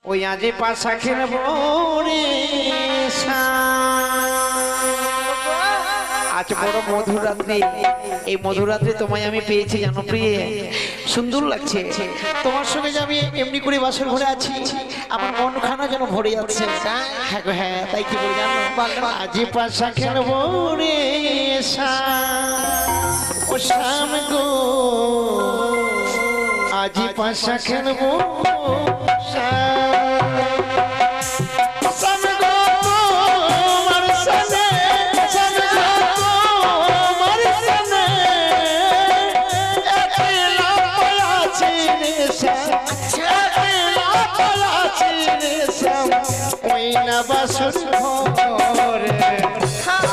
ওই আজে পাশা খেলবো রে আজ বড় মধুরাত্রি। এই মধুরাত্রি তোমায় আমি পেয়েছি জানো প্রিয়ে, সুন্দর লাগছে তোমার সঙ্গে যে আমি এমনি করে বাসর ঘরে আছি, আমার মনখানা যেন ভরে যাচ্ছে। হ্যাঁ গো হ্যাঁ, তাই কি বলে জানো, আজে পাশা খেলবো রে ও শাম গো, আজে পাশা খেলবো বাসর ঘরে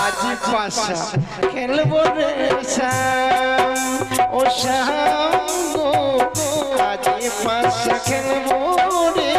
আজ পাশা খেলবো রে ও শাম গো, আজ পাশা খেলবো রে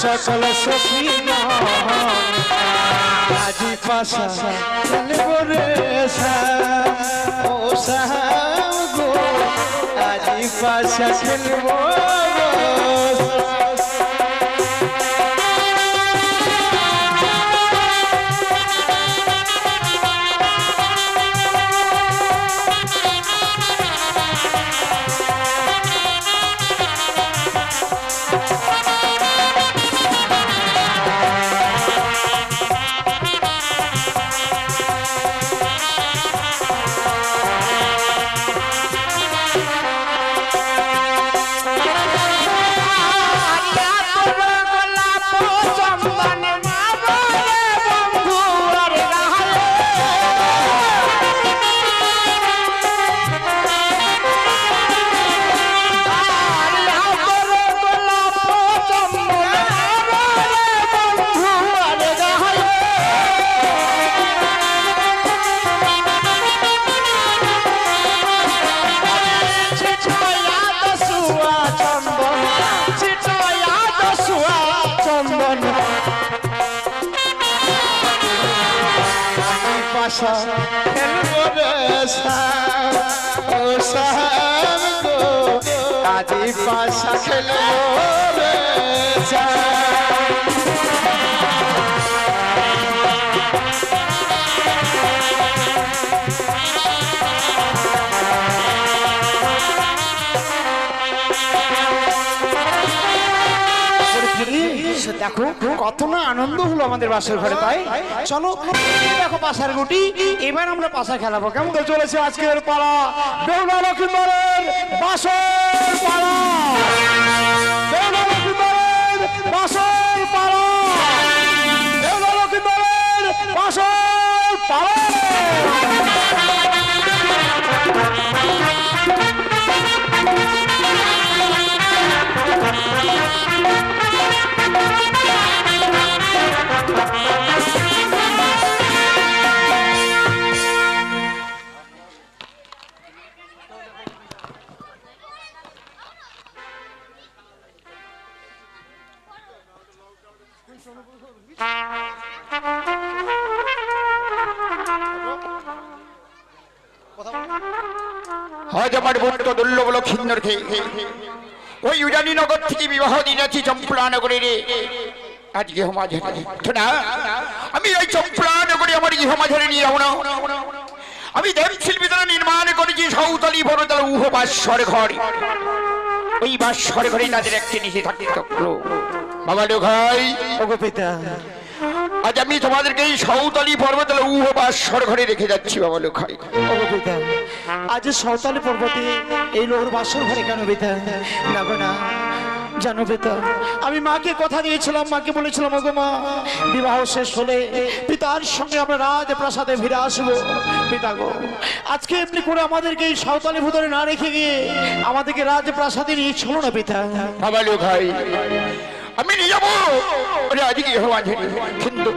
সকল সখী আজি পাশা খেলবো রে ও শাম গো, আজি পাশা খেলবো খেলবো রে ও শাম গো, আজি পাশা খেলবো রে দেখো কত না আনন্দ হলো আমাদের বাসের ঘরে। তাই চলো দেখো পাশার গুটি, এবার আমরা পাশা খেলাবো। কেমন করে চলেছে আজকের পালা, বেহুলা লক্ষ্মীন্দরের বাসর পালা, বেহুলা লক্ষ্মীন্দরের বাসর পালা, বেহুলা লক্ষ্মীন্দরের বাসর পালা। আজ আমার বন্ধু দুর্লভ লক্ষ্মীন্দর ওই উজানি নগর থেকে বিবাহ দিন আছি চম্পলা নগরে রে। আজ গৃহমাঝারে আমি এই চম্পলা নগরে আমার গৃহমাঝারে নিয়ে যাবো না, আমি দেবশিল্পী দ্বারা নির্মাণ করেছি সাঁওতালি বড়তলা উহ বাসর ঘর। ওই বাসর ঘরে তাদের একটি নিশি থাকলো। বাবা লোকাই, ওগো পিতা, আজ আমি তোমাদেরকে এই সাঁওতালি পর্বতলা উহ বাসর ঘরে রেখে যাচ্ছি। বাবা লোকাই, ওগো পিতা, আজ সাঁওতালি পর্বতে এই লোহর বাসর ঘরে কেন পিতা? না গো না, জানো পিতা, আমি মাকে কথা দিয়েছিলাম, মাকে বলেছিলাম ওগো মা, বিবাহ শেষ হলে পিতার সঙ্গে আমরা রাজপ্রাসাদে ফিরে আসবো। পিতা গো, আজকে এমনি করে আমাদেরকে এই সাঁওতালি ভুতরে না রেখে গিয়ে আমাদেরকে রাজপ্রাসাদে নিয়ে চলো না পিতা। বাবা লোকাই, আমি নিয়ে যাবো আজকে কিন্তু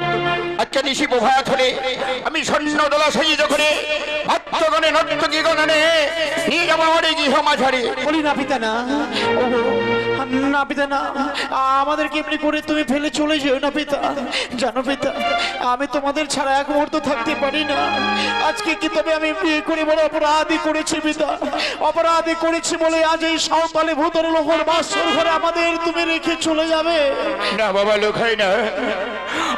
আচ্ছা নিশি প্রভাত হলে আমি স্বর্ণ দোলা সজিত করে ভক্তগণে নর্তকী গণনে নিয়ে যাবো আমার এই গৃহ মাঝারে। বলি না পিতা না, ওগো না পিতা না, আমাদেরকে এমনি করে তুমি ফেলে চলে যেও না পিতা। জানো পিতা, আমি তোমাদের ছাড়া এক মুহূর্ত থাকতে পারি না। আজকে কি তবে আমি বিয়ে করে বড় অপরাধী করেছি পিতা, অপরাধী করেছি বলে আজ এই সাঁওতালি ভূতর লোহর বাসর ঘরে আমাদের তুমি রেখে চলে যাবে? না বাবা লোকাই না,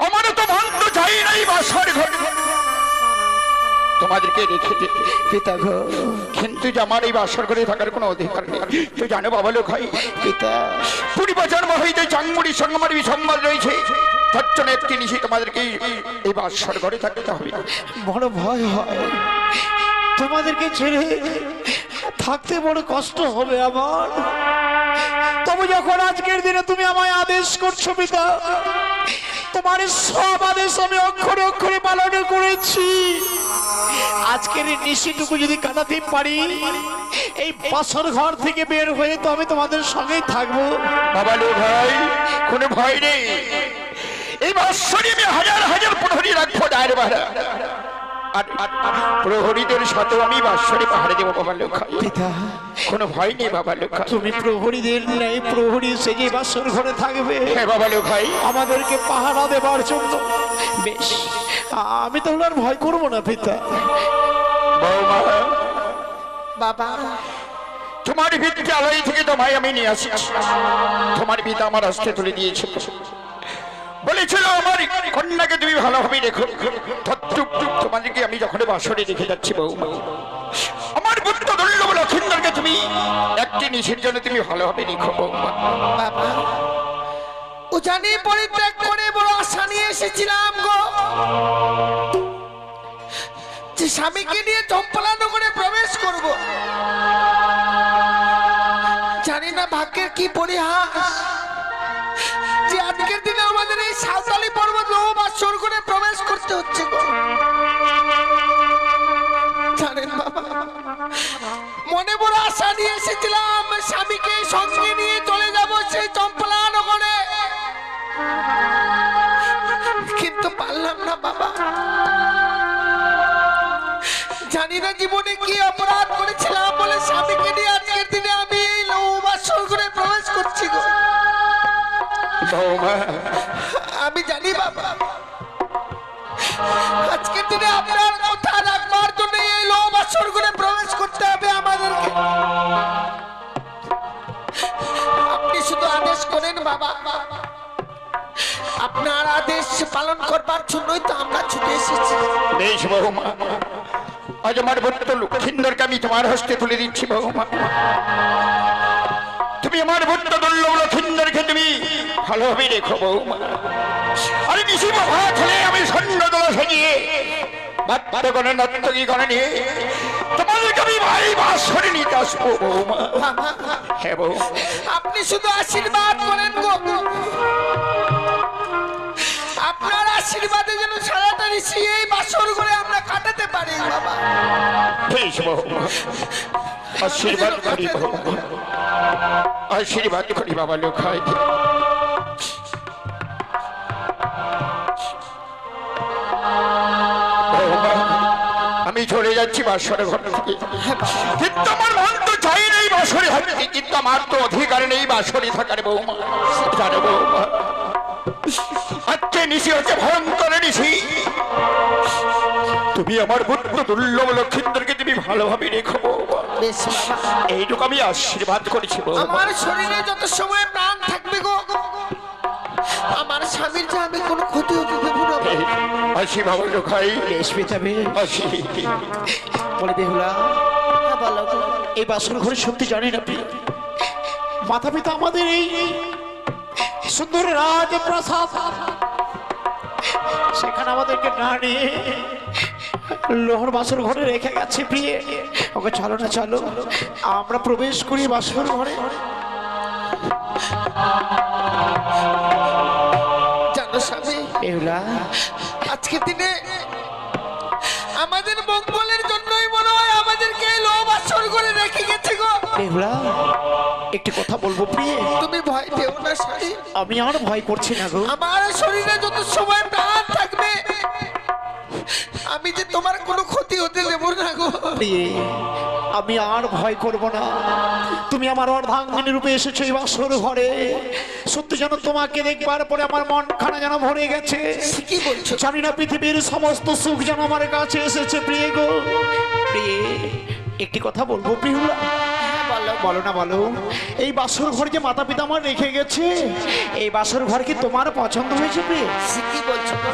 আমার তো মন তো চাই নাই বাসর ঘর তোমাদেরকে রেখে যেতে পিতা গো, কিন্তু যে আমার এই বাসর ঘরে থাকার কোনো অধিকার নেই। তুই জানো বাবা লোকাই, পিতা 20 বছর হইতে চাঙ্গুড়ির সঙ্গে আমার বিসম্বাদ রয়েছে। তার জন্য একটি নিশি তোমাদেরকে এই বাসর ঘরে থাকতে হবে। বড় ভয় হয়, তোমাদেরকে ছেড়ে থাকতে বড় কষ্ট হবে আমার। তবে যখন আজকের দিনে তুমি আমায় আদেশ করছো পিতা, তোমার সব আদেশ আমি অক্ষরে অক্ষরে পালন করেছি। আজকের এই নিশিটুকু যদি কাটাতে পারি, এই বাসর ঘর থেকে বের হয়ে তো আমি তোমাদের সঙ্গেই থাকবো। বাবা লো ভাই, কোনো ভয় নেই। এই বাসরে আমি হাজার হাজার প্রহরী রাখবো দায়ের বাড়া, আর প্রহরীদের সাথেও আমি বাসরে পাহাড়ে দেবো। বাবা লোক পিতা, কোনো ভয় নেই। বাবা লোক তুমি প্রহরীদের নেই প্রহরী সেজে বাসর ঘরে থাকবে। হ্যাঁ বাবা লোক ভাই, আমাদেরকে পাহারা দেবার জন্য। বেশ, আমি তাহলে আর ভয় করবো না পিতা। বৌমা, বাবা, তোমার বিদ্যালয় থেকে তোমায় আমি নিয়ে আসি। তোমার পিতা আমার হস্তে তুলে দিয়েছিল, বলেছিল আমার কন্যাকে তুমি ভালোভাবে রেখো। তোমাদেরকে আমি যখন বাসরে রেখে যাচ্ছি বৌমা, আমার পুত্র দুর্লভ লক্ষিন্দরকে তুমি একটি নিশির জন্য তুমি ভালোভাবে রেখো বৌমা। বাবা, ও জানি পরিত্যাগ করে বড় আশা নিয়ে এসেছিলাম গো, যে স্বামীকে নিয়ে চম্পলানগরে প্রবেশ করব। জানি না ভাগ্যের কি পরিহাস যে আজকের দিনে আমাদের এই সাঁওতালি পর্বত বাসর করে প্রবেশ করতে হচ্ছে গো। জানেন বাবা, মনে বড় আশা নিয়ে এসেছিলাম স্বামীকে সঙ্গে নিয়ে চলে যাব সেই চম্পলানগরে, কিন্তু পারলাম না বাবা। জানি না জীবনে কি অপরাধ করেছিলাম বলে স্বামীকে নিয়ে আজকের দিনে আমি এই বাসর ঘরে প্রবেশ করছি গো। আমি জানি বাবা, আজকের দিনে আপনার কথা রাখবার জন্য এই বাসর ঘরে প্রবেশ করতে হবে আমাদেরকে। আপনি শুধু আদেশ করেন বাবা, আপনার আদেশ পালন করবার জন্যই তো আমরা ছুটে এসেছি। বেশ বৌমা, আজ আমার পুত্র লক্ষিন্দরকে আমি তোমার হস্তে তুলে দিচ্ছি বৌমা। তুমি আমার পুত্র দুর্লভ লক্ষিন্দরকে তুমি ভালোভাবে রেখো বৌমা। আরে নিশি প্রভাত হলে আমি স্বর্ণ দোলা সাজিয়ে বাদ্যগণে নর্তকী গণে নিয়ে তোমাদেরকে আমি ভাই বাসরে নিতে আসবো বৌমা। হ্যাঁ বৌমা, আপনি শুধু আশীর্বাদ করেন গো, আপনার আশীর্বাদে যেন সারাটা নিশি এই বাসর ঘরে আমরা কাটাতে পারি বাবা। বেশ বৌমা, আশীর্বাদ করি বৌমা, আশীর্বাদ করি বাবা লোকাই। আমি চলে যাচ্ছি বাসর ঘর থেকে, কিন্তু আমার মন তো চাই নেই বাসরে থাকতে, কিন্তু আমার তো অধিকার নেই বাসরে থাকার বৌমা। জানো বৌমা, আজকে নিশি হচ্ছে ভয়ঙ্কর নিশি। তুমি আমার পুত্র দুর্লভ লক্ষিন্দরকে তুমি ভালোভাবে রেখো বৌমা। এইটুকু আমি আশীর্বাদ করেছি বৌমা। আমার শরীরে যত সময় প্রাণ থাকবে গো, আমার স্বামীর যে আমি কোনো ক্ষতি হতে দেব না। আসি বাবা লোকাই, বেশ পেছাবে আসি। বলে বেহুলা, হ্যাঁ, বলো গো। এই বাসর ঘরে সত্যি জানি না প্রিয়, মাতা পিতা আমাদের এই সুন্দর রাজপ্রাসাদ, সেখানে আমাদেরকে না নিয়ে লোহর বাসর ঘরে রেখে গেছে প্রিয়ে। ওকে চলো না, চলো আমরা প্রবেশ করি বাসর ঘরে। জানো স্বামী, বেহুলা, আজকের দিনে আমাদের মঙ্গলের জন্যই মনে হয় আমাদেরকে এই লোভ আসর করে রেখে গেছে গো। বেহুলা একটি কথা বলবো প্রিয়ে, তুমি ভয় পেও না স্বামী, আমি আর ভয় করছি না গো। আমার শরীরে যত সময় প্রাণ থাকবে আমি যে তোমার কোনো ক্ষতি হতে দেব না গো। প্রিয়ে, আমি আর ভয় করব না। তুমি আমার অর্ধাঙ্গিনী রূপে এসেছো এই বাসর ঘরে, সত্যি যেন তোমাকে দেখবার পরে আমার মনখানা যেন ভরে গেছে। কি বলছো? জানি না পৃথিবীর সমস্ত সুখ যেন আমার কাছে এসেছে প্রিয়ে গো। প্রিয়ে, একটি কথা বলবো প্রিহুলা? বলো না, বলো। এই বাসর ঘর যে মাতা পিতা আমার রেখে গেছে, এই বাসর ঘর কি তোমার পছন্দ হয়েছে প্রিয়ে? কি বলছো গো?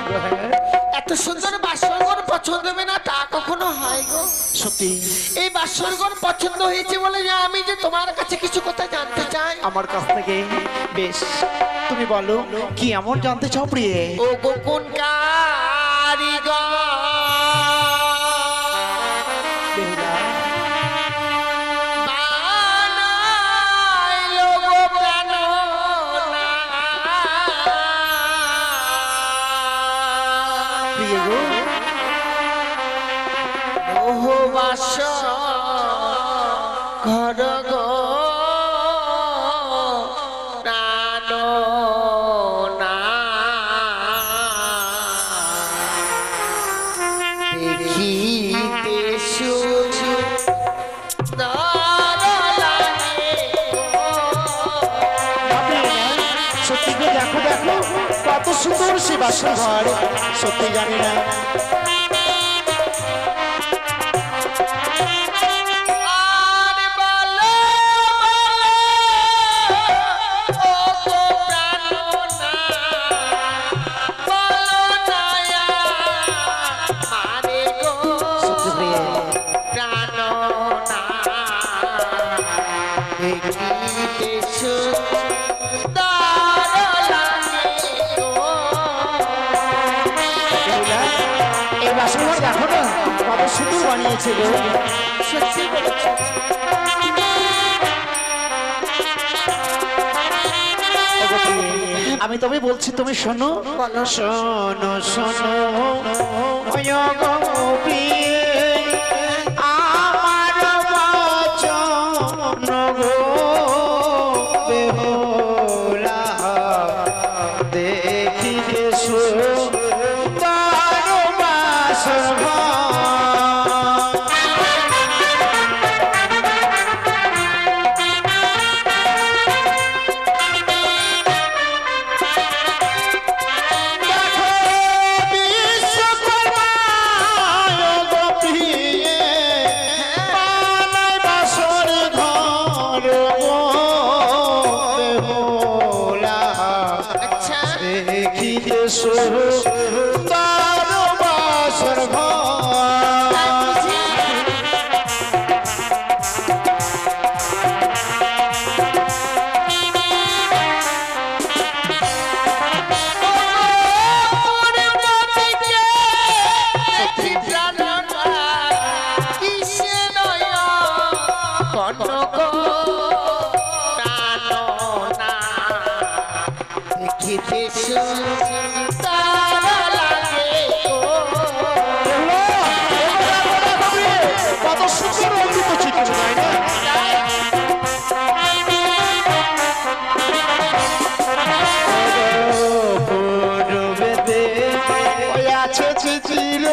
এত সুন্দর বাসরঘর পছন্দ হবে না তা কখনো হয় গো? সত্যি এই বাসরঘর পছন্দ হয়েছে বলে যে আমি যে তোমার কাছে কিছু কথা জানতে চাই। আমার কাছ থেকে? বেশ, তুমি বলো কি এমন জানতে চাও প্রিয়ে? ও গো কোন কারিগর বেহুলা, বানাইলো গো প্রাণনা। প্রিয়ে গো, ওহ বাসর ঘর গো প্রাণনা। দেখিতে সুন্দর লাগে গো। সত্যি গো, দেখো দেখো কত সুন্দর সে বাসর ঘর, সত্যি জানি না। আর বলো ও গো প্রাণনা, বলো দয়া মারে গো সত্যি প্রিয়ে, প্রাণনা। দেখিতে সুন্দর লাগে গো। বেহুলা, এই বাসর ঘর দেখো না কত সুন্দর বানিয়েছে গো। সত্যি বলেছো। ওগো প্রিয়ে, আমি তবে বলছি তুমি শোনো, শোনো শোনো ওগো প্রিয়ে, আমার বচন গো বেহুলা, দেখিতে সুন্দর বাসর ঘর। দেখো বিশ্বকর্মা গো প্রিয়ে, বানাই বাসর ঘর গো বেহুলা, আচ্ছা দেখিতে সুন্দর বাসর ঘর। কত সুন্দর অমৃত চিত্র, তাই না? পূর্বেতে ওই আছে চিচির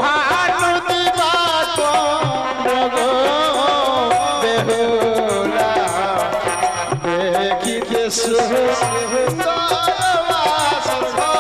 ভানুতি বাতন্দ্র গো বেহুলা, দেখিতে সুন্দর বাসর ঘর।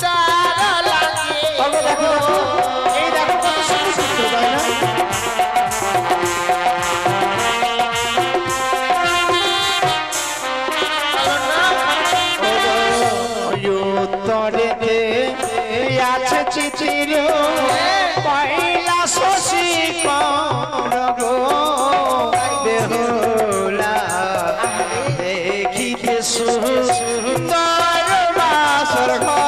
তারা লাগে তবে দেখো দেখো, এই দেখো কত সুন্দর চিত্র, তাই না? উত্তরেতে আছে চিঠির পয়লা শশী গো বেহুলা দেখিতে সুন্দর বাসর ঘর।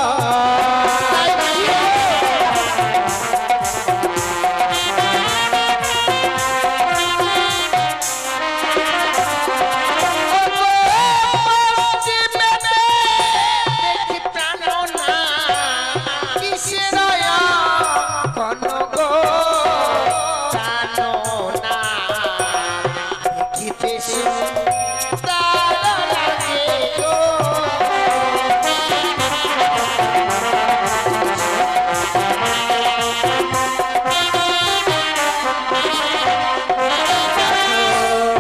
দেখি প্রাণ না কিসের কোন গো জানো না দেখিতে তারা লাগে গো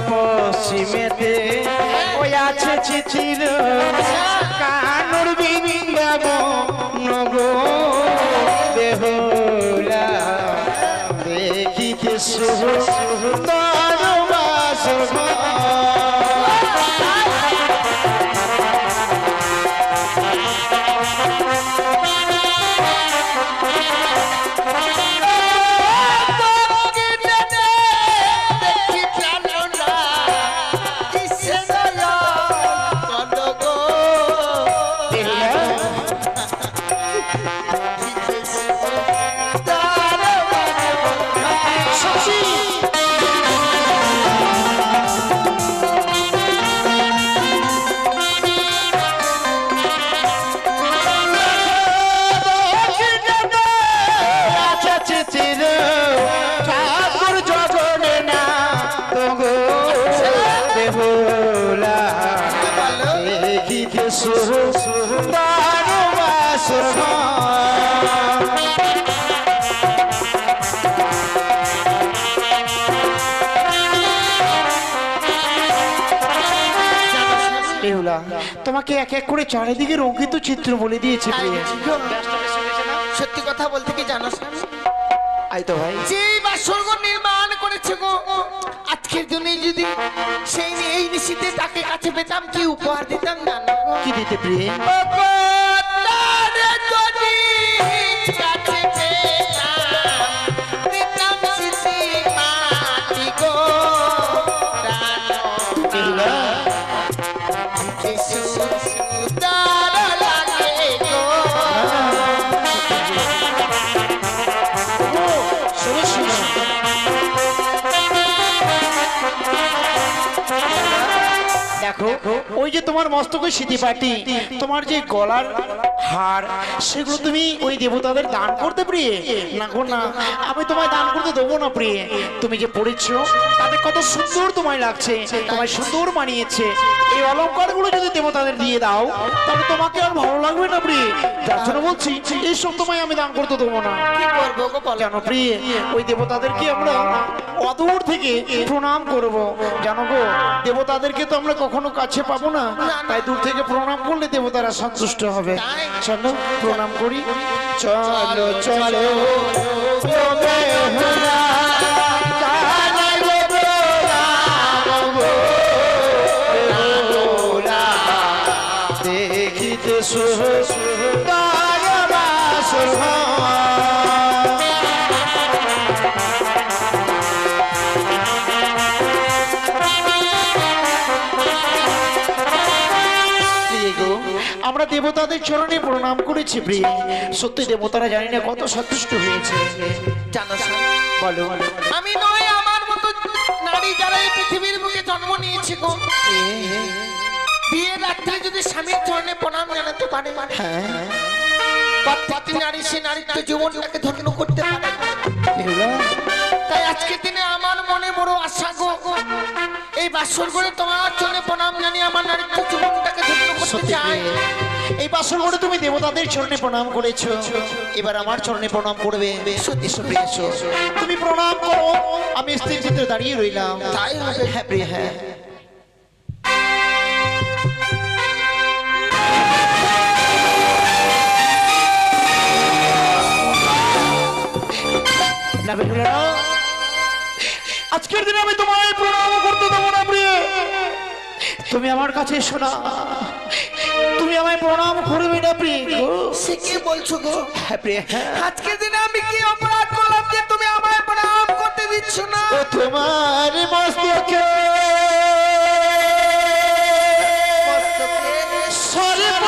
পশ্চিমেতে ওই আছে চিঠির কানুর বৃন্দাবন গো বেহুলা দেখিতে সুন্দর বাসর ঘর। দেখি প্রাণ না কিসের কোন গো তারা শশী আছে চিঠির ঠাকুর জগনে না তগো বেহুলা দেখিতে সুন্দর বাসর ঘর। বেহুলা তোমাকে এক এক করে চারিদিকে রঙ্কিত চিত্র বলে দিয়েছে প্রিয়। সত্যি কথা বলতে কি জানো আই তো ভাই, যে বাসরঘর নির্মাণ করেছে গো আজকের দিনে যদি সেই এই নিশিতে তাকে কাছে পেতাম কি উপহার দিতাম জানো গো? কি দিতে প্রিয়? ও গো, তারে যদি কাছে পেতাম, দিতাম সিসি মাটি গো জানো বেহুলা কি সুন্দর লাগে গো। শোনো শোনো, দেখো ওই যে তোমার মস্তকে সিঁথি পাটি, তোমার যে গলার হার, সেগুলো তুমি ওই দেবতাদের দান করতে প্রিয়ে? না গো না, আমি তোমায় দান করতে দেবো না প্রিয়ে। তুমি যে পড়েছো তাতে কত সুন্দর তোমায় লাগছে, তোমায় সুন্দর মানিয়েছে। এই অলংকারগুলো যদি দেবতাদের দিয়ে দাও তাহলে তোমাকে আর ভালো লাগবে না প্রিয়ে। যার জন্য বলছি এইসব তোমায় আমি দান করতে দেবো না। কি করবো গো বলো? জানো প্রিয়ে, ওই দেবতাদেরকে আমরা অদূর থেকে প্রণাম করব। জানো গো, দেবতাদেরকে তো আমরা কখনো কাছে পাবো না, তাই দূর থেকে প্রণাম করলে দেবতারা সন্তুষ্ট হবে। চলো প্রণাম করি। চলো চলো ও বেহুলা, জানাই গো প্রণাম গো বেহুলা, দেখিতে সুন্দর বাসর ঘর। প্রিয়ে গো, আমরা দেবতাদের চরণে প্রণাম করেছি প্রিয়ে। সত্যি দেবতারা জানি না কত সন্তুষ্ট হয়েছে। জানো বলো আমি নয় আমার মতো নারী যারা এই পৃথিবীর বুকে জন্ম নিয়েছে গো, বিয়ের রাত্রে যদি স্বামীর চরণে প্রণাম জানাতে পারে হ্যাঁ প্রত্যেকটি নারী সে নারীত্ব জীবনটাকে ধন্য করতে পারে। বেহুলা, তাই আজকের দিনে আমার মনে বড় আশা গো, এই বাসর করে তোমার চরণে প্রণাম জানিয়ে আমার নারীত্ব জীবনটাকে ধন্য করতে সত্যি চাই। প্রিয়ে, এই বাসর ঘরে তুমি দেবতাদের চরণে প্রণাম করেছো, এবার আমার চরণে প্রণাম করবে। সত্যি প্রিয়, এসো। তুমি প্রণাম করো, আমি স্থির চিত্রে দাঁড়িয়ে রইলাম। তাই হবে। হ্যাঁ প্রিয়, হ্যাঁ। আজকের দিনে আমি তোমায় প্রণাম করতে দেবো না প্রিয়ে। তুমি আমার কাছে এসো না, তুমি আমায় প্রণাম করবে না প্রিয়ে গো। সে কি বলছো গো? হ্যাঁ প্রিয়ে, হ্যাঁ। আজকের দিনে আমি কি অপরাধ করলাম যে তুমি আমায় প্রণাম করতে দিচ্ছ না? ও তোমার মস্তকে সর্ব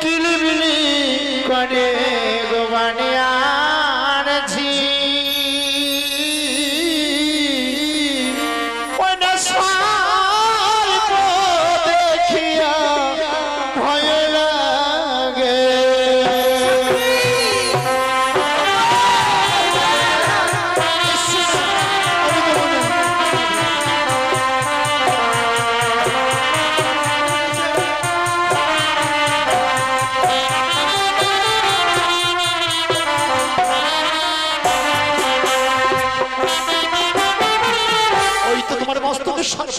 কিলিবিলি করে গোবানিয়ার ঝি ওই না সর্ব দেখিয়া ভয় লাগে। ওই তো তোমার মস্তকের সর্প,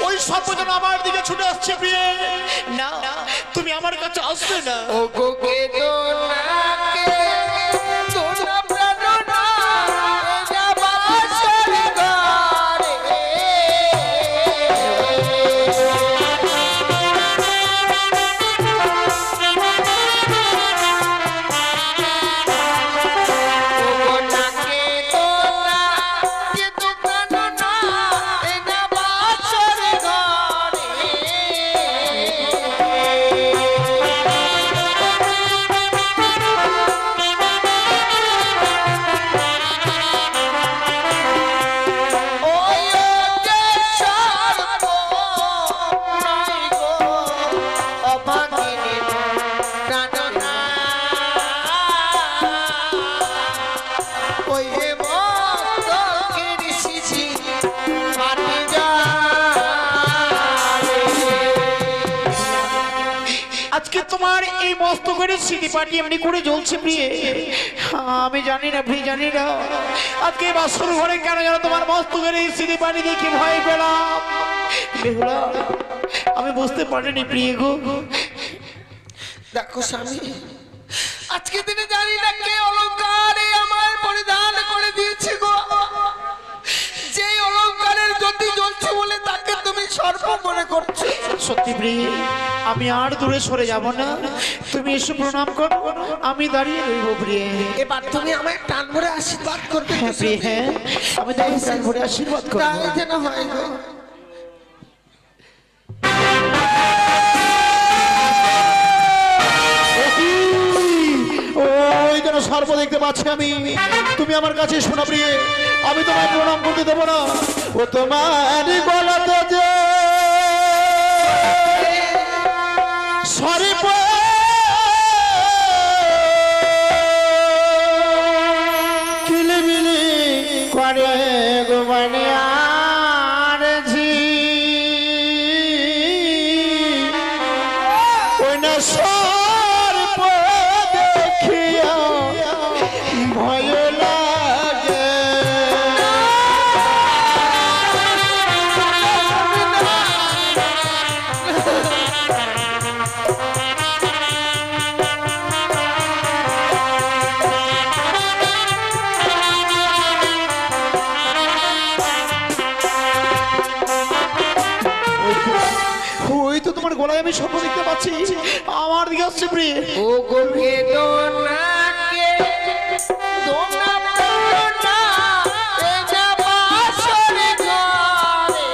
ওই সর্প যেন আমার দিকে ছুটে আসছে প্রিয়ে। না, তুমি আমার কাছে আসবে না। ও গো কে দোনাকে দোনা প্রাণনা না বাসর গারে ও গো নাকে দোনা কে তো প্রাণনা না বাসর গারে ওই যে সর্প নাই গো অভাগিনী প্রাণনা ওই যে মস্তকের শিশি মাটি যায় আজকে তোমার এই মস্তকের স্মৃতি পাটি এমনি করে জ্বলছে প্রিয়ে। আমি জানি না প্রিয়ে, জানি না আজকে এই বাসর ঘরে কেন যেন তোমার মস্তকের এই স্মৃতি পাটি দেখে ভয় পেলাম। বেহুলা, আমি বুঝতে পারিনি প্রিয়ে গো। দেখো স্বামী, আজকে দিনে জানি না কে অলংকারে আমায় পরিধান করে দিয়েছে গো। যে অলংকারের জ্যোতি জ্বলছে বলে তাকে তুমি সর্প মনে করছো। সত্যি প্রিয়ে, আমি আর দূরে সরে যাব না। তুমি এসে প্রণাম করো, আমি দাঁড়িয়ে রইব প্রিয়ে। এবার তুমি আমায় টান ভরে আশীর্বাদ করবে তো হ্যাঁ প্রিয়ে, স্বামী? হ্যাঁ, আমি তোমাকে প্রাণ ভরে আশীর্বাদ করবো। তাই যেন হয় গো। ওই যেন সর্প দেখতে পাচ্ছি আমি। তুমি আমার কাছে শোনা প্রিয়ে, আমি তোমায় প্রণাম করতে দেবো না। ও তোমার গলাতে যে সর্প কিলিবিলি করে গোবানিয়ার ঝি ওই না সর্প দেখিয়া ভয় লাগে। ওই তো তোমার গলায় আমি স্বপ্ন দেখতে পাচ্ছি, আমার দিকে আসছে প্রিয়ে। ও গো কে দোনাকে দোনা প্রাণনা এ না বাসর গারে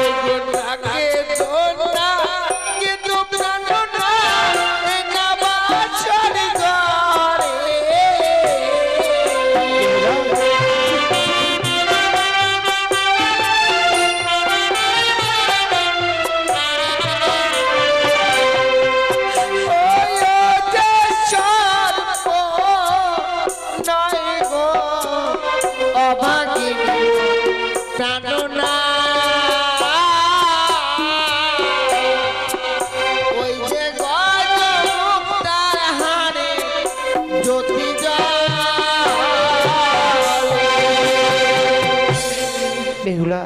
ও গো নাকে দোনা কে তো প্রাণনা এ না বাসর গারে বেহুলা,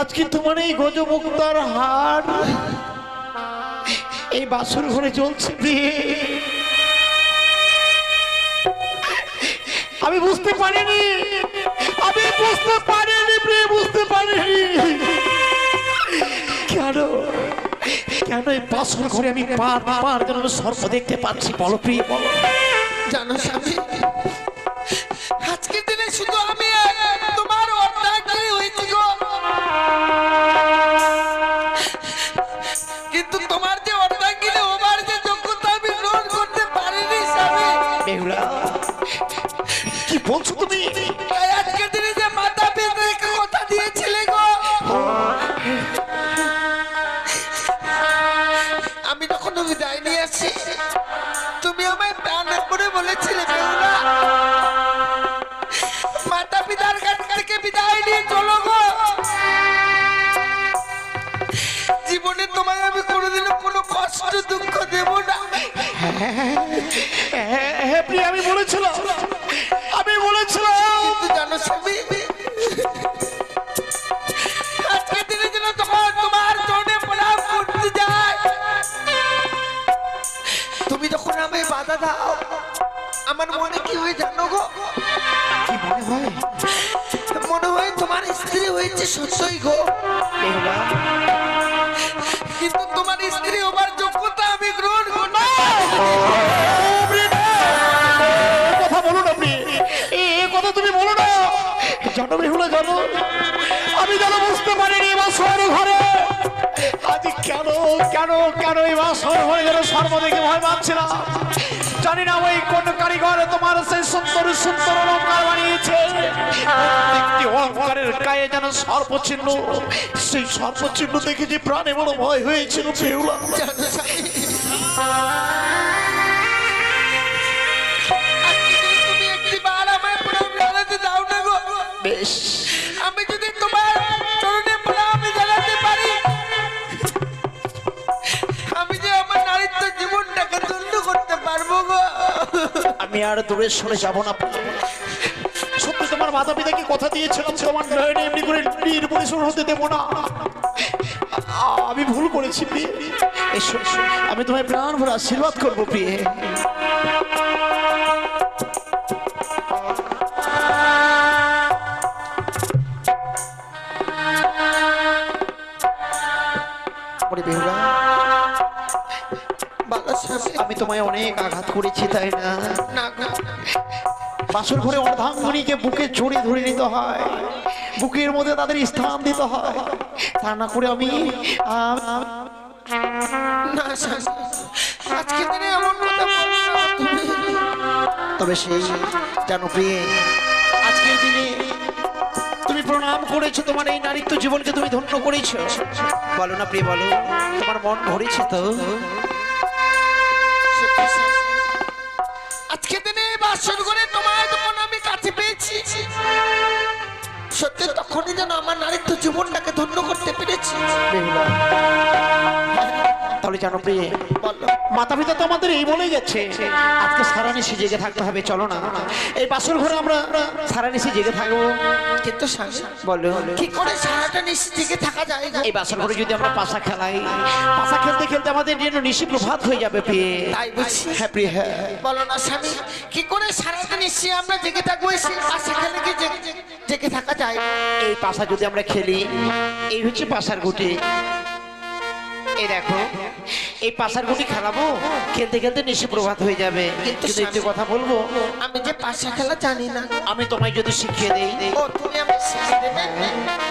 আজকে তোমার এই গজমুক্তার হার এই বাসর ঘরে চলছে প্রিয়ে। আমি বুঝতে পারিনি, আমি বুঝতে পারিনি প্রিয়ে, বুঝতে পারিনি কেন কেন এই বাসর ঘরে আমি পার যেন সর্প দেখতে পাচ্ছি। বলো প্রিয়ে, বলো। জানো স্বামী, আজকের দিনে শুধু আমি তোমার অর্ধাঙ্গিনী হয়েছি গো, কিন্তু তোমার যে অর্ধাঙ্গিনী হবার যে যোগ্যতা আমি গ্রহণ করতে পারিনি স্বামী। বেহুলা, কি বলছো তুমি? তাই আজকের দিনে যে মাথা পেতে রেখে কথা দিয়েছিলে গো, আমি যখন বিদায় নিয়ে আসি তুমি আমায় প্রাণ করে বলেছিলে বেহুলা, মাতা পিতার কাছ থেকে বিদায় নিয়ে চলো গো, জীবনে তোমায় আমি কোনোদিনও কোনো কষ্ট দুঃখ দেব না। হ্যাঁ প্রিয়া, আমি বলেছিলাম, কিন্তু জানো স্বামী, আজকের দিনে যেন তোমার চরণে প্রণাম করতে যায়, তুমি যখন আমায় বাধা দাও আমার মনে কি হয় জানো গো? কি মনে হয়? মনে হয় তোমার স্ত্রী হয়েছে সত্যই গো, বেহুলা, কিন্তু তোমার স্ত্রী হবার যোগ্যতা আমি গ্রহণ করব না। কথা বলো না প্রিয়, এই কথা তুমি বলো না। জানো বেহুলা, জানো আমি যেন বুঝতে পারিনি বাসর ঘরে আজ কেন কেন কেন এই বাসর ঘরে যেন সর্ব দেখে ভয় পাচ্ছিলাম। জানি না ওই কোন কারিগর তোমার সেই সুন্দর সুন্দর অলঙ্কার বানিয়েছে, প্রত্যেকটি অলঙ্কারের গায়ে যেন সর্পচিহ্ন, সেই সর্পচিহ্ন দেখে যে প্রাণে বড় ভয় হয়েছিল বেহুলা। জানো স্বামী, আজকে যদি তুমি একটিবার আমায় প্রণাম জানাতে দাও না গো, বেশ, আমি যদি তোমার চরণে প্রণাম জানাতে পারি, আমি যে আমার নারীত্ব জীবনটাকে ধন্য করতে পারবো গো। আমি আর দূরে সরে যাব না। সত্যি তোমার মাতা পিতাকে কথা দিয়েছিলাম তোমার নয়নে এমনি করে নির্মূল হতে দেবো না। আমি ভুল করেছি প্রিয়ে, এসো এসো, আমি তোমায় প্রাণ ভরে আশীর্বাদ করবো প্রিয়ে। ওরে বেহুলা, ভালো স্বামী, আমি তোমায় অনেক আঘাত করেছি তাই না? না গো, বাসর ঘরে অর্ধাঙ্গনীকে বুকে জড়িয়ে ধরে নিতে হয়, বুকের মধ্যে তাদের স্থান দিতে হয়, তা না করে আমি না স্বামী, আজকে দিনে এমন কথা বলছো তুমি। তবে সেই জানো প্রিয়ে, আজকের দিনে তুমি প্রণাম করেছো, তোমার এই নারীত্ব জীবনকে তুমি ধন্য করেছো। বলো না প্রিয়, বলো, তোমার মন ভরেছে তো? আজকে দিনে বাসর করে তোমার যখন আমি কাছে পেয়েছি, সত্যি তখনই যেন আমার নারীত্ব জীবনটাকে ধন্য করতে পেরেছি। বেহুলা, তাহলে জানো প্রিয়ে, মাতা পিতা তো আমাদের এই বলে গেছে আজকে সারানিশি জেগে থাকতে হবে। চলো না এই বাসর ঘরে আমরা সারানিশি জেগে থাকবো। কিন্তু স্বামী, বলো, কি করে সারাটা নিশ্চিত থেকে থাকা যায় গো? এই বাসর ঘরে যদি আমরা পাশা খেলাই, পাশা খেলতে খেলতে আমাদের যেন নিশি প্রভাত হয়ে যাবে প্রিয়ে। তাই বুঝছি। হ্যাঁ প্রিয়ে, হ্যাঁ। বলো না স্বামী, কি করে সারাটা নিশ্চয়ই আমরা জেগে থাকবো? এসে আশা খেলে কি জেগে থাকা যায়? এই পাশা যদি আমরা খেলি, এই হচ্ছে পাশার গুটি। এই দেখো, এই পাশার গুটি খেলাবো, খেলতে খেলতে নিশি প্রভাত হয়ে যাবে। কিন্তু একটু কথা বলবো, আমি যে পাশা খেলা জানি না, আমি তোমায় যদি শিখিয়ে দেই। ও তুমি আমি শিখিয়ে দেবে?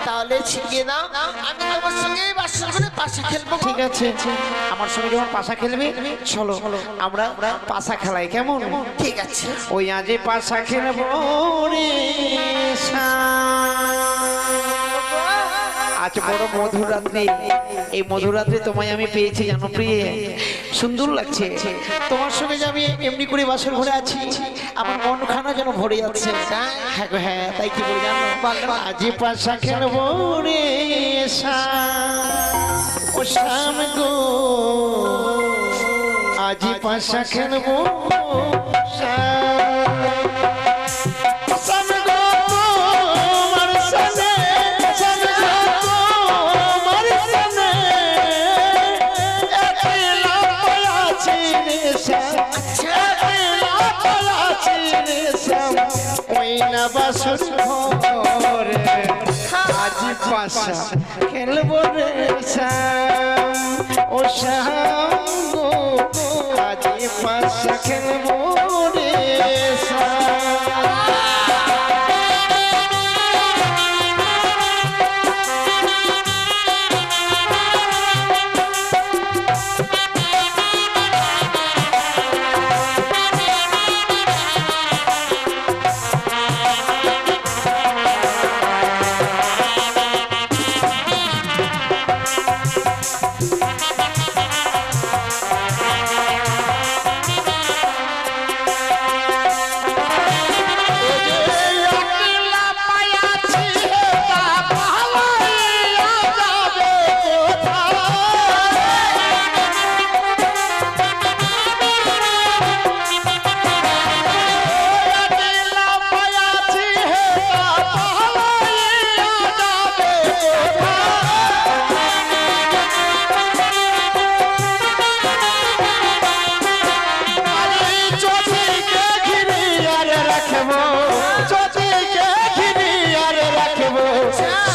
তাহলে শিখিয়ে দাও, আমি তোমার সঙ্গে বাসর ঘরে পাশা খেলবো। ঠিক আছে, আমার সঙ্গে যখন পাশা খেলবে, চলো আমরা পাশা খেলাই, কেমন? ঠিক আছে। ওই আজে পাশা খেলবো রে আজ বড় মধুর রাত্রি, এই মধুর রাত্রি তোমায় আমি পেয়েছি জানো প্রিয়ে, সুন্দর লাগছে তোমার সঙ্গে যে আমি এমনি করে বাসর ঘরে আছি, আমার মন খানা যেন ভরে যাচ্ছে। হ্যাঁ গো, হ্যাঁ, তাই কি বলে জানো, আজি পাশা খেলবো রে ও শাম গো, আজি পাশা খেলবো শাম গো, বাসর ঘরে আজ পাশা খেলবো রে শ্যাম ও শ্যাম গো আজ পাশা খেলবো রে শ্যাম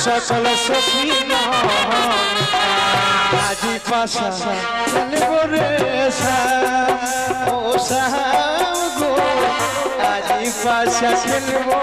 সকল সখীনা আজি পাশা খেলবো রে শ্যাম ও শ্যাম গো আজি পাশা খেলবো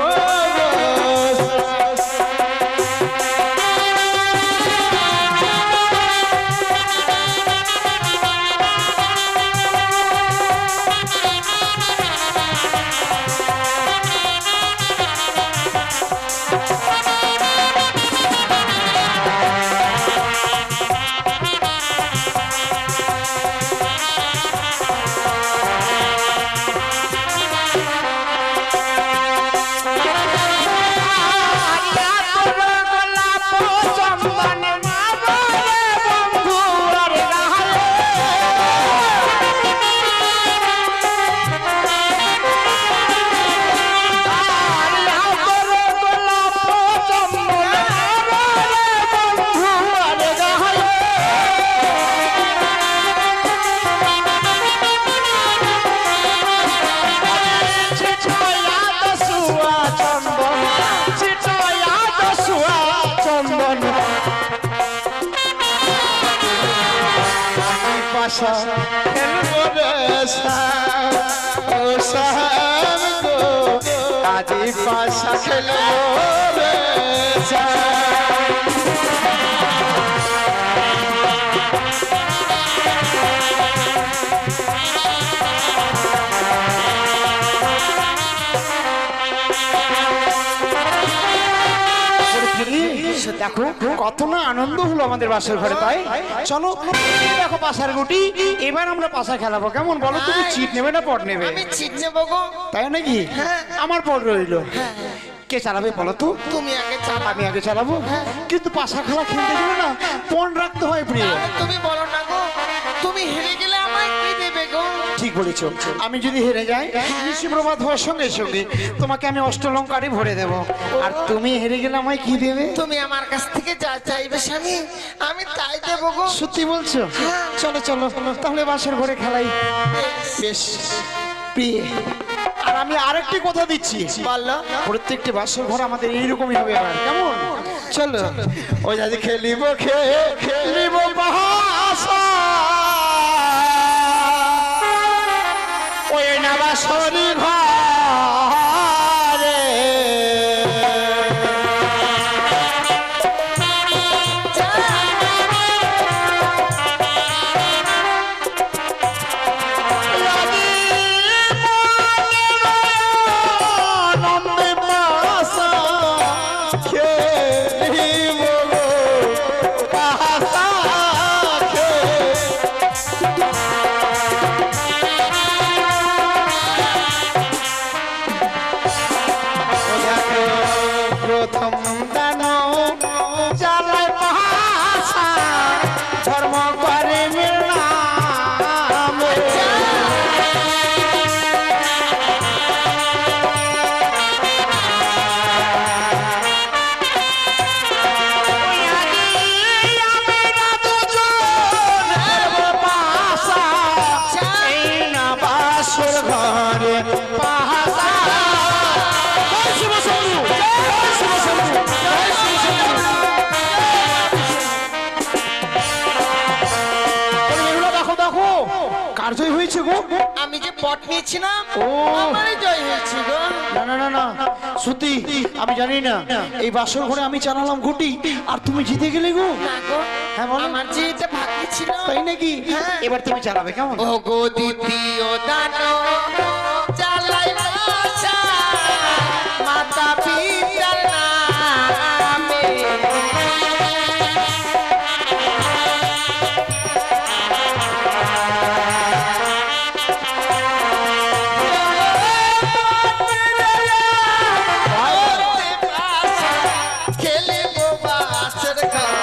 পাশা খেলবো রে শ্যাম ও শ্যাম গো আজি পাশা খেলবো রে শ্যাম দেখো কত না আনন্দ হলো আমাদের বাসার ঘরে তাই চলো দেখো পাশার গুটি এবার আমরা পাশা খেলাবো কেমন বলো তুমি চিট নেবে না পট নেবে আমি চিট নেবো গো। তাই নাকি আমার পট রইলো কে চালাবে বলো তো তুমি আগে চালাবে। আমি আগে চালাবো কিন্তু পাশা খেলা খেলতে গেলে না পণ রাখতে হয় প্রিয় তুমি বলো না গো, তুমি হেরে গেলে আমায় কি দেবে গো? ঠিক বলেছো আমি যদি হেরে যাই নিশিপ্রভাত হওয়ার সঙ্গে সঙ্গে তোমাকে আমি অষ্টলঙ্কারে ভরে দেব আর তুমি হেরে গেলে আমায় কি দেবে তুমি আমার কাছ থেকে যা চাইবে স্বামী আমি তাই দেবো গো। সত্যি বলছো চলো চলো তাহলে বাসের ঘরে খেলাই বেশ প্রিয় আর আমি আরেকটি কথা দিচ্ছি বলো। প্রত্যেকটি বাসর ঘর আমাদের এইরকমই হবে আর কেমন চলো ওই আজ খেলিব খেলিব বাসা ওই না বাসরি ঘরে প্রথম দান চালায় ভাষা ধর্ম করে মিলাম ভাষা কার জয় হয়েছে গো? আমি যে পট নিয়েছিলাম ও। আমারই জয় হয়েছে গো। না না না না সত্যি আমি জানি না, এই বাসর ঘরে আমি চালালাম ঘুটি আর তুমি জিতে গেলে গো। না গো, হ্যাঁ বলো। আমার যে এটা ভাগ্যে ছিল। তাই নাকি? হ্যাঁ। এবার তুমি চালাবে কেমন? ও গো দ্বিতীয় দানো চালাই বাসা মাতা পিতার নামে। খেলিব বাসর ঘরে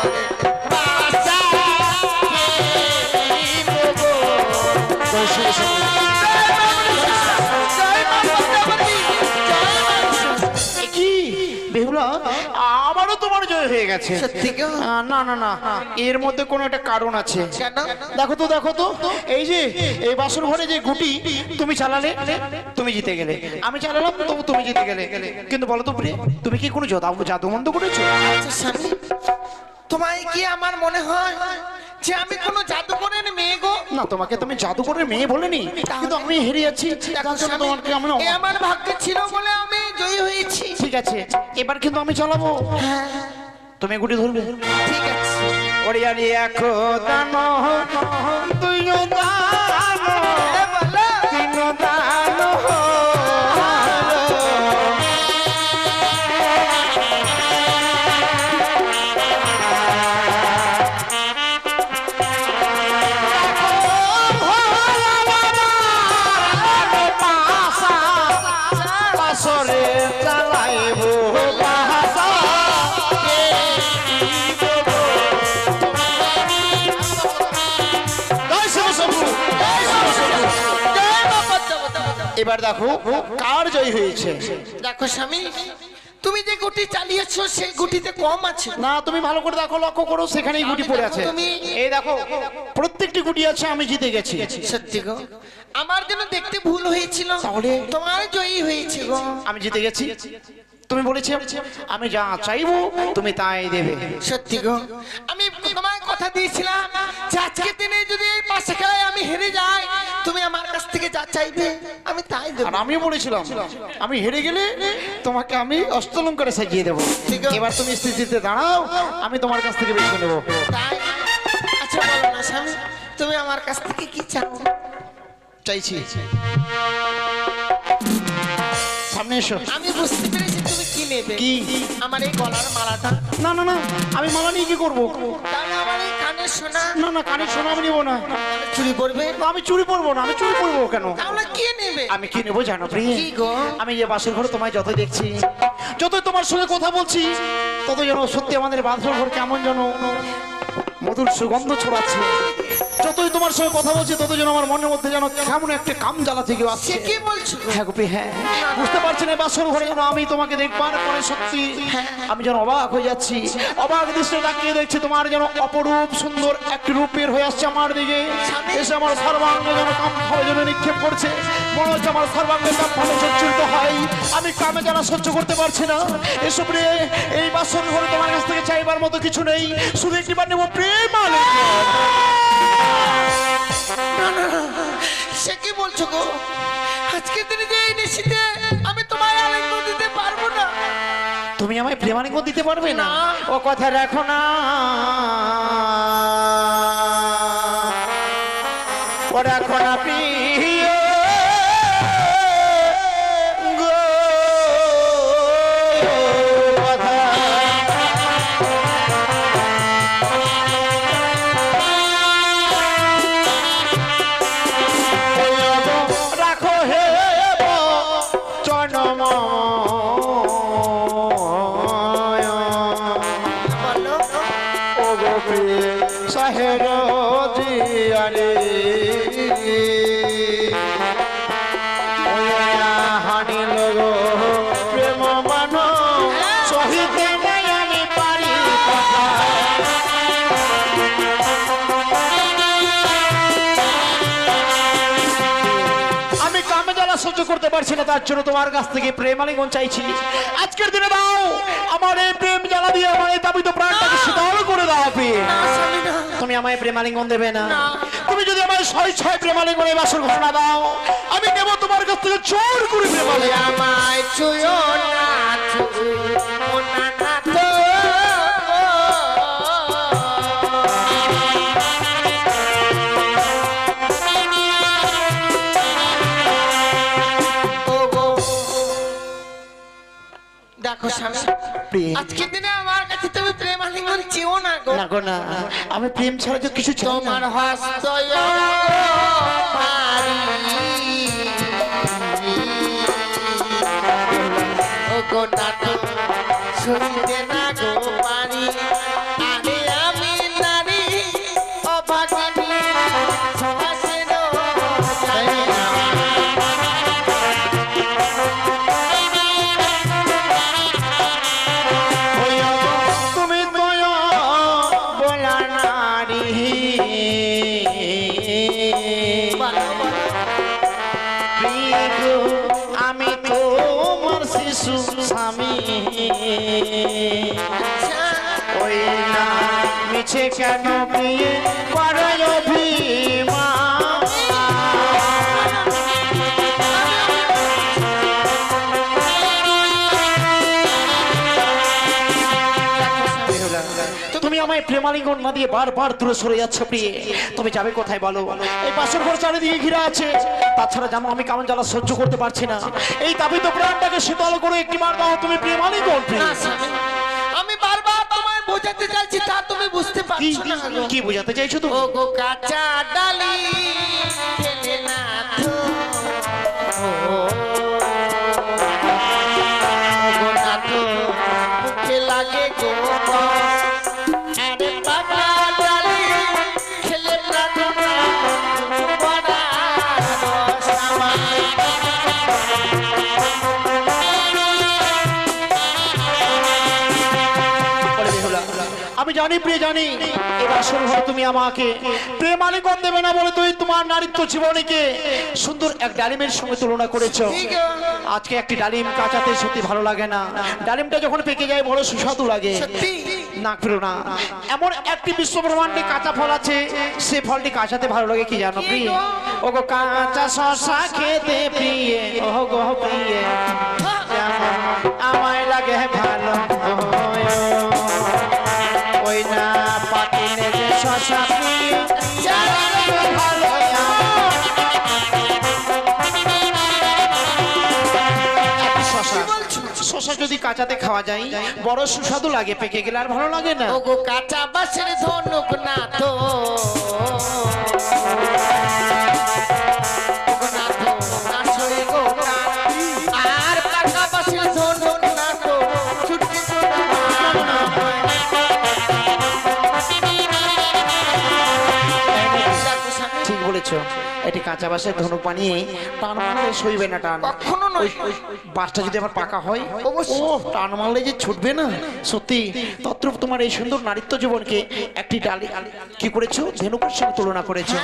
বাসা খেলিব গো। এ কি বেহুলা, আবারও তোমার জয় হয়ে গেছে। সত্যি গো? না না না, এর মধ্যে কোনো একটা কারণ আছে। কেন? দেখো তো এই যে এই বাসর ঘরে যে গুটি তুমি চালালে তুমি জিতে গেলে, আমি চালালাম তবু তুমি জিতে গেলে। কিন্তু বলো তো প্রিয়, তুমি কি কোনো জাদু মন্দ করেছো? আচ্ছা স্বামী, তোমায় কি আমার মনে হয় যে আমি কোনো জাদুকরের মেয়ে গো? না, তোমাকে তুমি জাদুকরের মেয়ে বলেনি, কিন্তু আমি হেরে যাচ্ছি তার জন্য তোমাকে আমি এ আমার ভাগ্যে ছিল বলে আমি জয়ী হয়েছি। ঠিক আছে, এবার কিন্তু আমি চালাবো, হ্যাঁ তুমি গুটি ধরবে। ঠিক আছে। ওরে আরে একো দানো তুইও দানো এ বলো। তিনো দানো পাশরে চালাইবো বাসা এবার দেখো কার জয় হয়েছে। দেখো স্বামী, তুমি যে গুটি চালিয়েছো সেই গুটিতে কম আছে। না, তুমি ভালো করে দেখো, লক্ষ্য করো, সেখানেই গুটি পড়ে আছে। তুমি- এই দেখো প্রত্যেকটি গুটি আছে, আমি জিতে গেছি। সত্যি গো, আমার জন্য দেখতে ভুল হয়েছিল, তাহলে? তোমার জয়ী হয়েছে গো। আমি জিতে গেছি। তুমি বলেছি আমি যা চাইবো তুমি তাই দেবে। সত্যি গো, আমি তোমায় কথা দিয়েছিলাম যে আজকের দিনে যদি এই পাশে খেলায় আমি হেরে যাই, তুমি আমার কাছ থেকে যা চাইবে আমি তাই দেবো। আর আমিও বলেছিলাম আমি হেরে গেলে তোমাকে আমি অষ্টলঙ্কারে সাজিয়ে দেবো। ঠিক আছে। এবার তুমি স্থিতিতে দাঁড়াও, আমি তোমার কাছ থেকে বেছে নেবো। তাই? আচ্ছা বলো না স্বামী, তুমি আমার কাছ থেকে কি চাও? চাইছি সামনে এসো। আমি বুঝতে পেরেছি তুমি কি নেবে। কি? আমার এই গলার মালাটা। না না না, আমি মালা নিয়ে কি করবো? তাহলে আমার এই কানের সোনা না না, কানের সোনা আমি নেবো না। চুরি করবে? না, আমি চুরি করবো না। আমি চুরি করবো কেন? তাহলে কি নেবে? আমি কি নেবো জানো প্রিয়? কি গো? আমি যে বাসর ঘরে তোমায় যত দেখছি, যতই তোমার সঙ্গে কথা বলছি, তত যেন সত্যি আমাদের বাসর ঘর কেমন যেন মধুর সুগন্ধ ছড়াচ্ছে। যতই তোমার সঙ্গে কথা বলছি, তত যেন আমার মনের মধ্যে যেন কেমন একটা কাম জ্বালা থেকে আসছে। সে কি বলছো গো? হ্যাঁ গোপী, হ্যাঁ, বুঝতে পারছি না বাসর ঘরে যেন আমি তোমাকে দেখবার পরে সত্যি আমি যেন অবাক হয়ে যাচ্ছি। অবাক দৃষ্টি তাকিয়ে দেখছি তোমার যেন অপরূপ সুন্দর একটি রূপের হয়ে আসছে আমার দিকে, এসে আমার সর্বাঙ্গে যেন কাম ভাবে যেন নিক্ষেপ করছে। মনে হচ্ছে আমার সর্বাঙ্গে কাম ভাবে সচ্ছুরিত হয়, আমি কামে যেন সহ্য করতে পারছি না। এসব রে, এই বাসর ঘরে তোমার কাছ থেকে চাইবার মতো কিছু নেই, শুধু একটিবার নেবো প্রেম আলিঙ্গন। না না না, সে কি বলছো গো? আজকের দিনে যে এই নিশিতে আমি তোমায় আলিঙ্গন দিতে পারবো না। তুমি আমায় প্রেমালিঙ্গন দিতে পারবে না? না। ও কথা রাখো না, ও রাখো না প্রিয় গো কথা। রাখো হে জনম বলো। ও গোপী সাহের জিয়ারে হানি লগো প্রেম মান সহিতে নাই আমি পারি কথা। আমি কামে জ্বালা সহ্য করতে পারছি না, তার জন্য তোমার কাছ থেকে প্রেম আলিঙ্গন চাইছি। আজকের দিনে দাও আমার এই প্রেম জ্বালা দিয়ে আমার এই দাবিত প্রাণটাকে শীতল করে দাও। না স্বামী না। তুমি আমায় প্রেম আলিঙ্গন দেবে না? না। তুমি যদি আমার ছয় ছয় প্রেমালিঙ্গনে বাসর ঘটনা দাও, আমি নেব তোমার কাছ থেকে চোর করে প্রেমালিঙ্গন। আমায় ছুঁয়ো না, ছুঁয়ো না তো। দেখো স্বামী, আজকের দিনে আমার কাছে তুমি প্রেম আলিঙ্গন চেও না গো। না গো না, আমি প্রেম ছাড়া তো কিছু চাই না। তোমার হস্ত ও গো নাটু শুনতে না গো পারি, আরে আমি নারী অভাগিনী সমাজের জানি না। তুমি দয়া বলা নারী, প্রিয় গো, আমি তোমার শিশু স্বামী। ওই না মিছে কেন প্রিয়ে করো অভিমান। তুমি আমায় প্রেমালিঙ্গন না দিয়ে বারবার দূরে সরে যাচ্ছ প্রিয়ে, তুমি যাবে কোথায় বলো? এই পাশের ঘর চারিদিকে ঘিরে আছে, তাছাড়া জানো আমি কেমন জ্বালা সহ্য করতে পারছি না। এই তাপিত প্রাণটাকে শীতল করে একটি মার দাও তুমি প্রেমালিঙ্গন। না স্বামী, আমি বারবার তোমায় বোঝাতে চাইছি, তা তুমি বুঝতে পারছো না গো। কি বোঝাতে চাইছো তুমি? ও গো কাঁচা ডালি ফেলে না তো, ও গো নাটু মুখে লাগে গো, আরে পাকা ডালি খেলে প্রাণ বড়া রসামাই। আমি জানি প্রিয় জানি, এবার শুরু হয় তুমি আমাকে প্রেমালিঙ্গন দেবে না বলে তুই তোমার নারীত্ব জীবনীকে সুন্দর এক ডালিমের সঙ্গে তুলনা করেছো। আজকে একটি ডালিম কাঁচাতে সত্যি ভালো লাগে না, ডালিমটা যখন পেকে যায় বড় সুস্বাদু লাগে। না প্রিয় না, এমন একটি বিশ্ব ব্রহ্মাণ্ডে কাঁচা ফল আছে, সে ফলটি কাঁচাতে ভালো লাগে কি জানো প্রিয়? ও গো কাঁচা শসা খেতে প্রিয়ে, ও গো প্রিয়ে আমায় লাগে ভালো। ওই না পাকিলে যে শসা প্রিয় ভালো। শসা যদি কাঁচাতে খাওয়া যায় বড় সুস্বাদু লাগে, পেকে গেলে আর ভালো লাগে না। ও গো কাঁচা বাসের ধনুক না তো, আর পাকা বাসের ধনুক না তো, ছুটকি ঠিক বলেছো, এটি কাঁচা বাসের ধনুক বানিয়ে টান মারলে সইবে না টান। কখনো নয়। বাসটা যদি আবার পাকা হয়, অবশ্যই। ও টান মারলে যে ছুটবে না। সত্যি তদ্রূপ তোমার এই সুন্দর নারীত্ব জীবনকে একটি ডালি কি করেছো, ধনুকের সঙ্গে তুলনা করেছো।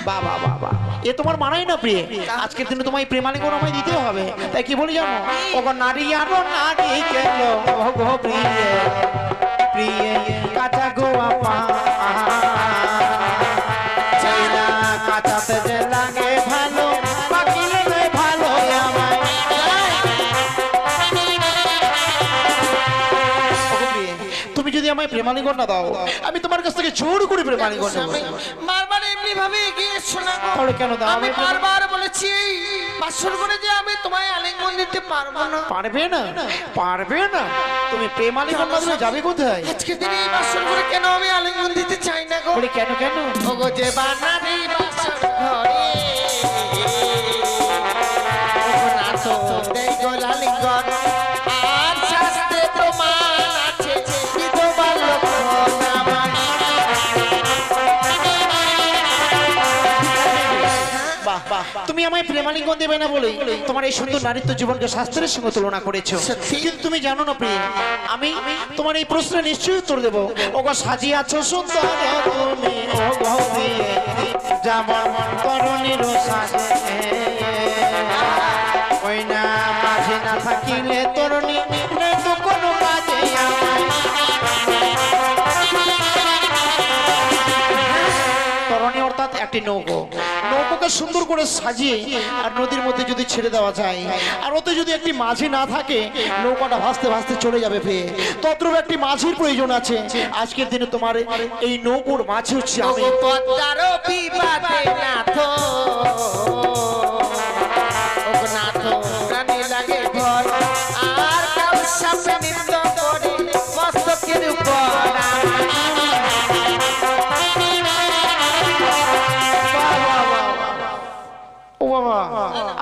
বাহ বাহ বাহ বাহ, এ তোমার মানাই না প্রিয়ে। আজকের দিনে তোমায় প্রেমালিঙ্গন আমায় দিতে হবে, তাই কি বলি জানো? ও গো নারী আরো নারী কেন, ও গো প্রিয়ে প্রিয়ে কাঁচা গো আপা, কাঁচাতে যে লাগে ভালো, পাকিলে ভালো আমায়। তুমি যদি আমায় প্রেমালিঙ্গন না দাও, আমি তোমার কাছ থেকে জোর করে প্রেমালিঙ্গন নেব। বারবার এমনি ভাবে এগিয়ে এসছো না গো। তাহলে কেন দাও? আমি বারবার বলেছি বাসর করে যে আমি তোমায় আলিঙ্গন দিতে পারবো না। পারবে না, পারবে না। তুমি প্রেমালিঙ্গন না দিলে যাবে কোথায়? আজকে দিনে এই বাসর করে কেন আমি আলিঙ্গন দিতে চাই না গো? বলে কেন কেন? ও গো যে বানারি বাসর ঘরে, ও গো না তো দেই গো আলিঙ্গন, আর শাস্ত্রে প্রমাণ আছে বিধবা লক্ষণ আমার। বাহ বাহ, তুমি আমায় প্রেমালিঙ্গন দেবে না বলে তোমার এই সুন্দর নারীত্ব জীবনকে শাস্ত্রের সঙ্গে তুলনা করেছো। কিন্তু তুমি জানো না প্রিয়, আমি তোমার এই প্রশ্নে নিশ্চয়ই উত্তর দেবো। ও গো সাজিয়াছো সুন্দর তুমি, ও গো প্রিয়ে যেমন তরুণীর সাজে, ওই না মাঝে না থাকিলে তরুণী নেই তো কোনো কাজে আমায়। তরুণী অর্থাৎ একটি নৌকো, নৌকোকে সুন্দর করে সাজিয়ে আর নদীর মধ্যে যদি ছেড়ে দেওয়া যায়, আর ওতে যদি একটি মাঝি না থাকে নৌকাটা ভাসতে ভাসতে চলে যাবে ফের। তদ্রূপ একটি মাঝির প্রয়োজন আছে। আজকের দিনে তোমার এই নৌকোর মাঝি হচ্ছে আমি। পদ্মারও বিবাদে নাথ, ও নাথ প্রাণী লাগে ভয়, আর কাউ সামনে নৃত্য করে মস্তকের উপর। ও বাবা,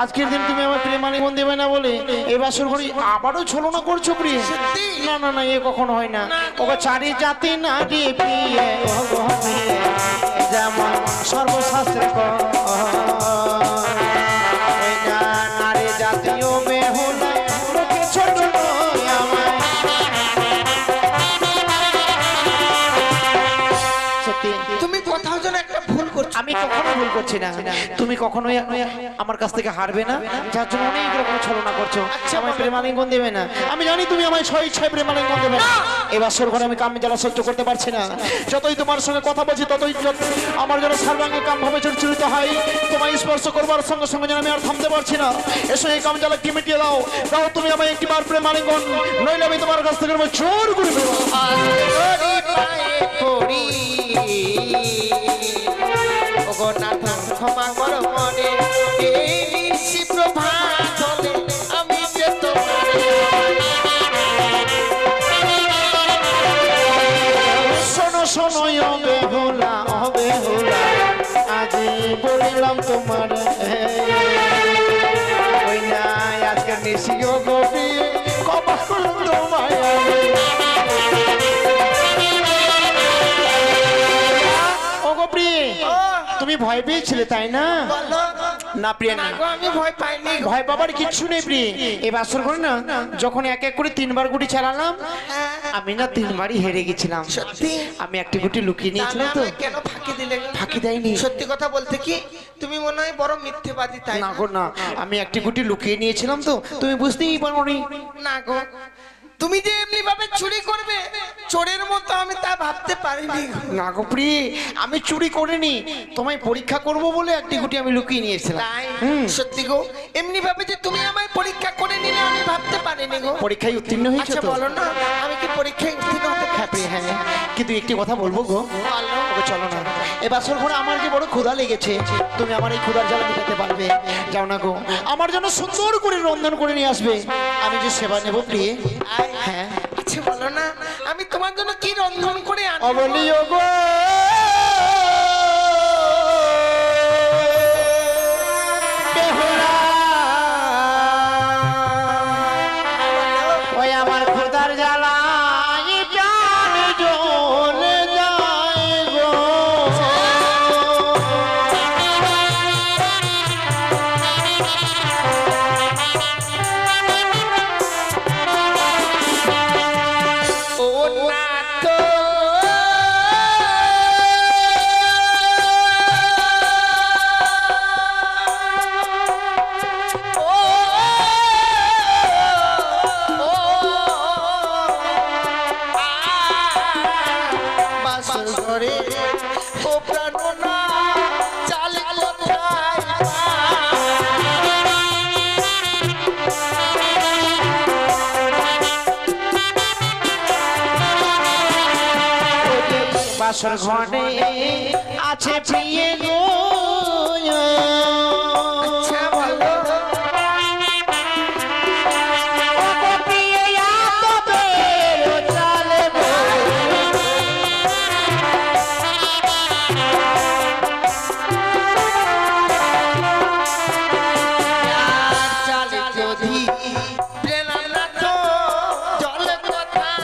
আজকের দিন তুমি আমার প্রেমালিঙ্গন দেবে না বলে এই বাসর ঘরে আবারও ছলনা করছো প্রিয়? না না না, এ কখনো হয় না। ওকে চারি জাতি নারী প্রিয় যেমন সর্বশাস্ত্রে ওই না নারী জাতীয় বেহুলা লোকে ছোট নয় আমায়। সত্যি তুমি কোথাও যেন একটা ভুল করছো। আমি কখনো ভুল করছি না, তুমি কখনোই আমার কাছ থেকে হারবে না, যার জন্য অনেক রকম ছলনা করছো। আমায় প্রেমালিঙ্গন দেবে না, আমি জানি তুমি আমায় স্বেচ্ছায় প্রেমালিঙ্গন দেবে না। এবার সর ঘরে আমি কাম জ্বালা সহ্য করতে পারছি না। যতই তোমার সঙ্গে কথা বলছি ততই আমার যেন সর্বাঙ্গে কাম ভাবে চরিচিত হয়। তোমায় স্পর্শ করবার সঙ্গে সঙ্গে যেন আমি আর থামতে পারছি না। এসো এই কাম জ্বালা কি মিটিয়ে দাও, দাও তুমি আমায় একটিবার প্রেমালিঙ্গন, নইলে আমি তোমার কাছ থেকে জোর করে দেবো। নাথ ক্ষমা করো মনে, এই নিশি প্রভাত হলে আমি যে তোমার। শোনো শোনো বেহুলা বেহুলা, আজ বলিলাম তোমার ওই না আজকে নিশিও গোপী কবা করলাম তোমায়। ও গোপী, তুমি ভয় পেয়েছিলে তাই না? না প্রিয়া না, আমি ভয় পাইনি। ভয় পাবার কিচ্ছু নেই প্রিয়। এই বাসর ঘরে না যখন এক এক করে 3বার গুটি চালালাম, আমি না 3বারই হেরে গেছিলাম। সত্যি? আমি একটি গুটি লুকিয়ে নিয়েছিলাম তো। কেন ফাঁকি দিলে? ফাঁকি দেয়নি। সত্যি কথা বলতে কি তুমি মনে হয় বড় মিথ্যেবাদী, তাই না গো না, আমি একটি গুটি লুকিয়ে নিয়েছিলাম তো, তুমি বুঝতেই পারোনি। না গো, তুমি যে এমনি ভাবে চুরি করবে চোরের মতো আমি তা ভাবতে পারিনি। না গো প্রিয়, আমি চুরি করিনি, তোমায় পরীক্ষা করব বলে একটি গুটি আমি লুকিয়ে নিয়েছিলাম। তাই? সত্যি গো, এমনি ভাবে যে তুমি আমায় পরীক্ষা করে নিলে আমি ভাবতে পারিনি গো। পরীক্ষায় উত্তীর্ণ হয়েছে আচ্ছা তো? বলো না, আমি কি পরীক্ষায় উত্তীর্ণ হতে হ্যাঁ পারছি? প্রিয়, হ্যাঁ, কিন্তু একটি কথা বলবো গো। ওকে চলো না, এ বাসর ঘরে আমার যে বড় ক্ষুধা লেগেছে, তুমি আমার এই ক্ষুধার জ্বালা মেটাতে পারবে? যাও না গো, আমার জন্য সুন্দর করে রন্ধন করে নিয়ে আসবে, আমি যে সেবা নেব প্রিয়। হ্যাঁ আচ্ছা বলো না, আমি তোমার জন্য কি রন্ধন করে আনবো? অবলিও গো বেহুলা, ওই আমার ক্ষুধার জ্বালায় প্রাণ জ্বলে যায় গো। ও নাথ, বাসর ঘরে ও প্রাণনা চাল কোথায় বাসর ঘরে আছে প্রিয় গো। আচ্ছা বলো, চাল যদি প্রেরণানাথ জল কোথায়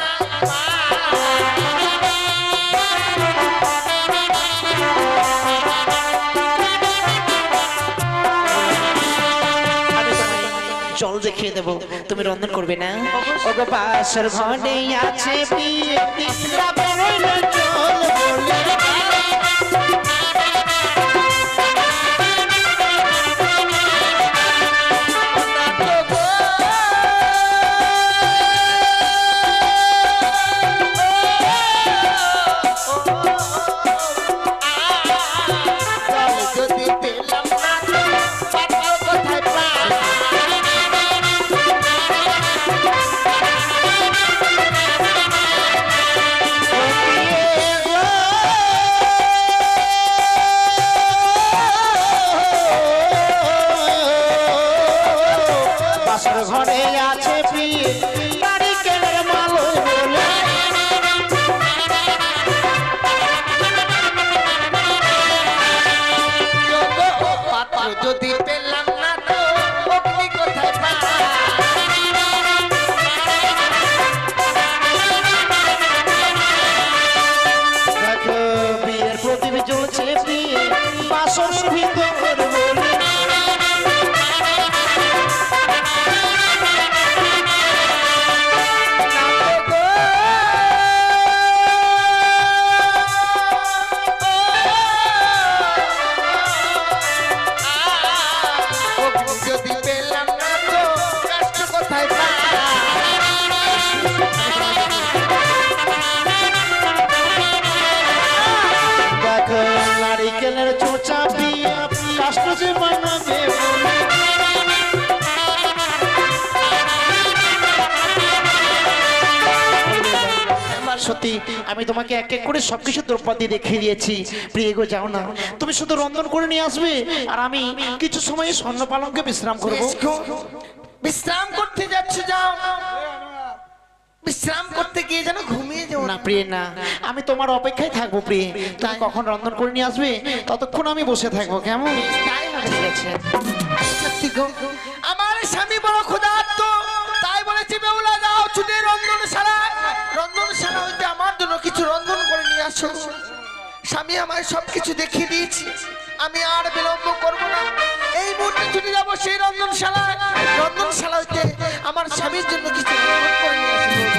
জল দেখিয়ে দেবো, তুমি রন্ধন করবে না? ওগো বাসর ঘরে আছে প্রিয় তিনটা বেরোলো জল বলে। বাসর ঘরে আছে প্রিয়ে নারিকেলের মালয় বলে পাত্র যদি পেলাম না তো অগ্নি কোথায় পাই? দেখো বিয়ের প্রদীপ জ্বলছে প্রিয়ে বাসর ভিতর বলে যদি পেলাম না তো কষ্ট কোথায় পাই? দেখো নারিকেলের চোচা প্রিয়ে কাষ্ট যে বানাবে বলে সত্যি আমি তোমাকে এক এক করে সবকিছু দ্রব্যাদি দেখিয়ে দিয়েছি প্রিয় গো যাও না তুমি শুধু রন্ধন করে নিয়ে আসবে আর আমি কিছু সময় স্বর্ণ পালঙ্কে বিশ্রাম করব বেশ গো, বিশ্রাম করতে যাচ্ছ যাও, বিশ্রাম করতে গিয়ে যেন ঘুমিয়ে যাও না প্রিয় না আমি তোমার অপেক্ষায় থাকবো প্রিয় তুমি কখন রন্ধন করে নিয়ে আসবে ততক্ষণ আমি বসে থাকবো কেমন তাই হবে। ঠিক আছে সত্যি গো, আমার স্বামী বড় ক্ষুধার্ত, তাই বলেছি বেহুলা যাও ছুটে রন্ধনশালা হইতে আমার জন্য কিছু রন্ধন করে নিয়ে আসো। স্বামী আমায় সবকিছু দেখিয়ে দিয়েছি, আমি আর বিলম্ব করব না, এই মুহূর্তে ছুটে যাবো সেই রন্ধনশালা হইতে আমার স্বামীর জন্য কিছু রন্ধন করে নিয়ে আসবো।